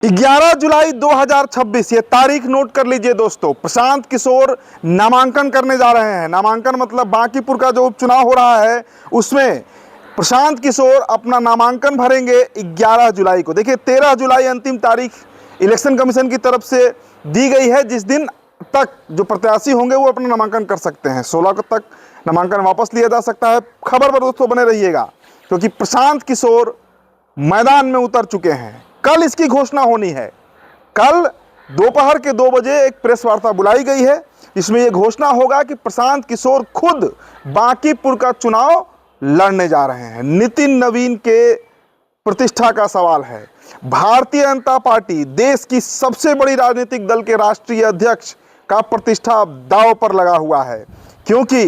11 जुलाई 2026 ये तारीख नोट कर लीजिए दोस्तों। प्रशांत किशोर नामांकन करने जा रहे हैं। नामांकन मतलब बांकीपुर का जो उपचुनाव हो रहा है उसमें प्रशांत किशोर अपना नामांकन भरेंगे 11 जुलाई को। देखिए 13 जुलाई अंतिम तारीख इलेक्शन कमीशन की तरफ से दी गई है, जिस दिन तक जो प्रत्याशी होंगे वो अपना नामांकन कर सकते हैं। 16 को तक नामांकन वापस लिया जा सकता है। खबर पर दोस्तों बने रहिएगा, क्योंकि प्रशांत किशोर मैदान में उतर चुके हैं। कल इसकी घोषणा होनी है। कल दोपहर के 2 बजे एक प्रेस वार्ता बुलाई गई है, इसमें यह घोषणा होगा कि प्रशांत किशोर खुद बांकीपुर का चुनाव लड़ने जा रहे हैं। नितिन नवीन के प्रतिष्ठा का सवाल है। भारतीय जनता पार्टी देश की सबसे बड़ी राजनीतिक दल के राष्ट्रीय अध्यक्ष का प्रतिष्ठा दांव पर लगा हुआ है, क्योंकि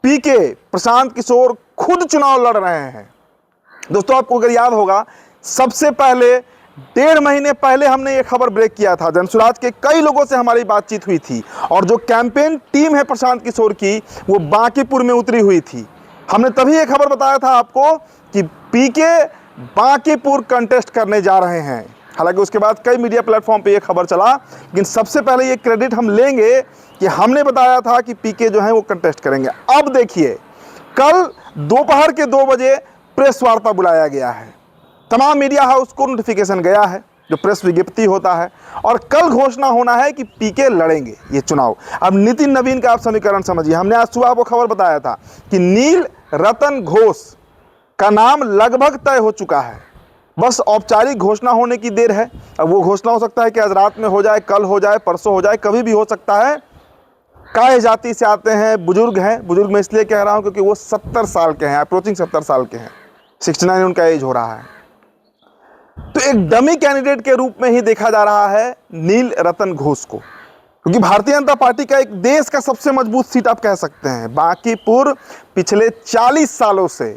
पीके प्रशांत किशोर खुद चुनाव लड़ रहे हैं। दोस्तों आपको अगर याद होगा, सबसे पहले 1.5 महीने पहले हमने ये खबर ब्रेक किया था। जनसुराज के कई लोगों से हमारी बातचीत हुई थी और जो कैंपेन टीम है प्रशांत किशोर की वो बांकीपुर में उतरी हुई थी। हमने तभी ये खबर बताया था आपको कि पीके बांकीपुर कंटेस्ट करने जा रहे हैं। हालांकि उसके बाद कई मीडिया प्लेटफॉर्म पे ये खबर चला, लेकिन सबसे पहले ये क्रेडिट हम लेंगे कि हमने बताया था कि पीके जो है वो कंटेस्ट करेंगे। अब देखिए, कल दोपहर के 2 बजे प्रेस वार्ता बुलाया गया है। तमाम मीडिया हाउस को नोटिफिकेशन गया है, जो प्रेस विज्ञप्ति होता है, और कल घोषणा होना है कि पीके लड़ेंगे ये चुनाव। अब नितिन नवीन का आप समीकरण समझिए। हमने आज सुबह आपको खबर बताया था कि नील रतन घोष का नाम लगभग तय हो चुका है, बस औपचारिक घोषणा होने की देर है। अब वो घोषणा हो सकता है कि आज रात में हो जाए, कल हो जाए, परसों हो जाए, कभी भी हो सकता है। काय जाति से आते हैं, बुजुर्ग हैं। बुजुर्ग मैं इसलिए कह रहा हूं क्योंकि वो 70 साल के हैं, अप्रोचिंग 70 साल के हैं। 69 उनका एज हो रहा है। तो एक डमी कैंडिडेट के रूप में ही देखा जा रहा है नील रतन घोष को, क्योंकि भारतीय जनता पार्टी का एक देश का सबसे मजबूत सीट आप कह सकते हैं। बांकीपुर पिछले 40 सालों से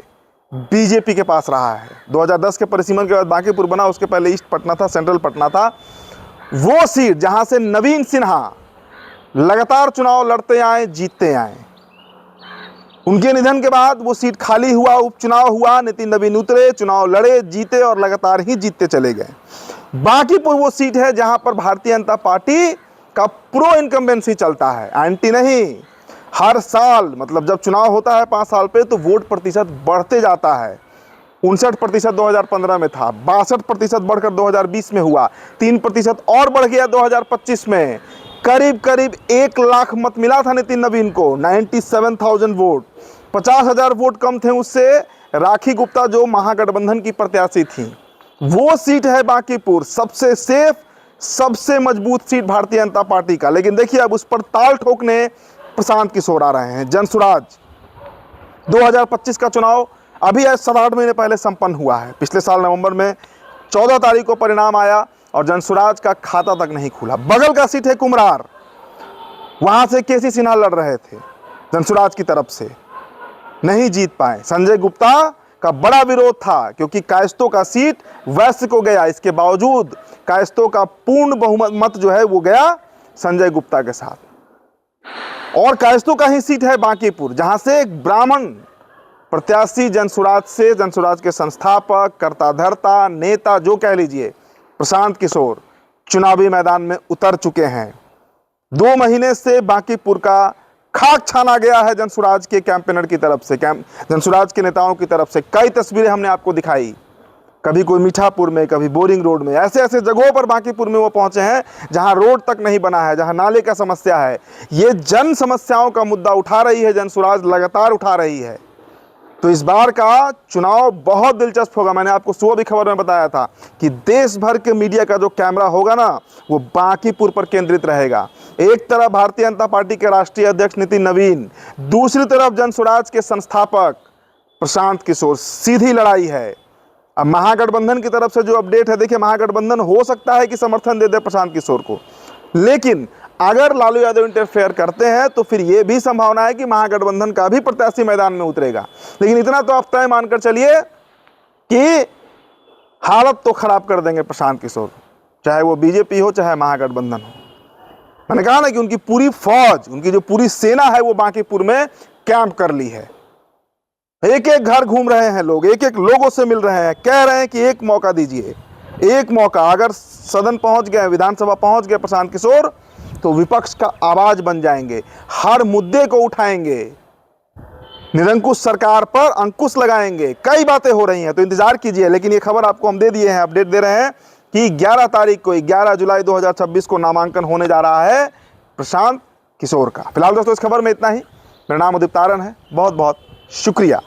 बीजेपी के पास रहा है। 2010 के परिसीमन के बाद बांकीपुर बना, उसके पहले ईस्ट पटना था, सेंट्रल पटना था। वो सीट जहां से नवीन सिन्हा लगातार चुनाव लड़ते आए, जीतते आए। उनके निधन के बाद वो सीट खाली हुआ, उपचुनाव हुआ, नितिन नवीन उतरे, चुनाव लड़े, जीते और लगातार ही जीतते चले गए। बांकीपुर वो सीट है जहां पर भारतीय जनता पार्टी का प्रो इनकम्बेंसी चलता है, एंटी नहीं। हर साल, मतलब जब चुनाव होता है 5 साल पे, तो वोट प्रतिशत बढ़ते जाता है। 59% 2015 में था, 62% बढ़कर 2020 में हुआ, 3% और बढ़ गया 2025 में। करीब करीब 1 लाख मत मिला था नितिन नवीन को, 97,000 वोट। 50,000 वोट कम थे उससे राखी गुप्ता, जो महागठबंधन की प्रत्याशी थी। वो सीट है बांकीपुर, सबसे सेफ, सबसे मजबूत सीट भारतीय जनता पार्टी का। लेकिन देखिए, अब उस पर ताल ठोकने प्रशांत किशोर आ रहे हैं। जनसुराज 2025 का चुनाव अभी 7-8 महीने पहले संपन्न हुआ है। पिछले साल नवंबर में 14 तारीख को परिणाम आया और जनसुराज का खाता तक नहीं खुला। बगल का सीट है कुमरार, वहां से केसी सिन्हा लड़ रहे थे जनसुराज की तरफ से, नहीं जीत पाए। संजय गुप्ता का बड़ा विरोध था, क्योंकि कायस्थों का सीट वैश्य को गया। इसके बावजूद कायस्थों का पूर्ण बहुमत मत जो है वो गया संजय गुप्ता के साथ। और कायस्थों का ही सीट है बांकीपुर, जहां से एक ब्राह्मण प्रत्याशी जनसुराज से, जनसुराज के संस्थापक, कर्ता धर्ता, नेता जो कह लीजिए, प्रशांत किशोर चुनावी मैदान में उतर चुके हैं। 2 महीने से बांकीपुर का खाक छाना गया है जनसुराज के कैंपेनर की तरफ से, जनसुराज के नेताओं की तरफ से। कई तस्वीरें हमने आपको दिखाई, कभी कोई मीठापुर में, कभी बोरिंग रोड में, ऐसे ऐसे जगहों पर बांकीपुर में वो पहुंचे हैं जहां रोड तक नहीं बना है, जहां नाले का समस्या है। ये जन समस्याओं का मुद्दा उठा रही है जनसुराज, लगातार उठा रही है। तो इस बार का चुनाव बहुत दिलचस्प होगा। मैंने आपको सुबह भी खबर में बताया था कि देश भर के मीडिया का जो कैमरा होगा ना, वो बांकीपुर पर केंद्रित रहेगा। एक तरफ भारतीय जनता पार्टी के राष्ट्रीय अध्यक्ष नितिन नवीन, दूसरी तरफ जनसुराज के संस्थापक प्रशांत किशोर। सीधी लड़ाई है। अब महागठबंधन की तरफ से जो अपडेट है, देखिए महागठबंधन हो सकता है कि समर्थन दे दे प्रशांत किशोर को, लेकिन अगर लालू यादव इंटरफेयर करते हैं तो फिर यह भी संभावना है कि महागठबंधन का भी प्रत्याशी मैदान में उतरेगा। लेकिन इतना तो आप तय मानकर चलिए कि हालत तो खराब कर देंगे प्रशांत किशोर, चाहे वो बीजेपी हो चाहे महागठबंधन हो। मैंने कहा ना कि उनकी पूरी फौज, उनकी जो पूरी सेना है वो बांकीपुर में कैंप कर ली है। एक एक घर घूम रहे हैं लोग, एक एक लोगों से मिल रहे हैं, कह रहे हैं कि एक मौका दीजिए। एक मौका, अगर सदन पहुंच गए, विधानसभा पहुंच गए प्रशांत किशोर, तो विपक्ष का आवाज बन जाएंगे, हर मुद्दे को उठाएंगे, निरंकुश सरकार पर अंकुश लगाएंगे। कई बातें हो रही हैं, तो इंतजार कीजिए। लेकिन ये खबर आपको हम दे दिए हैं, अपडेट दे रहे हैं कि 11 तारीख को, 11 जुलाई 2026 को नामांकन होने जा रहा है प्रशांत किशोर का। फिलहाल दोस्तों इस खबर में इतना ही। मेरा नाम उदित तारण है, बहुत बहुत शुक्रिया।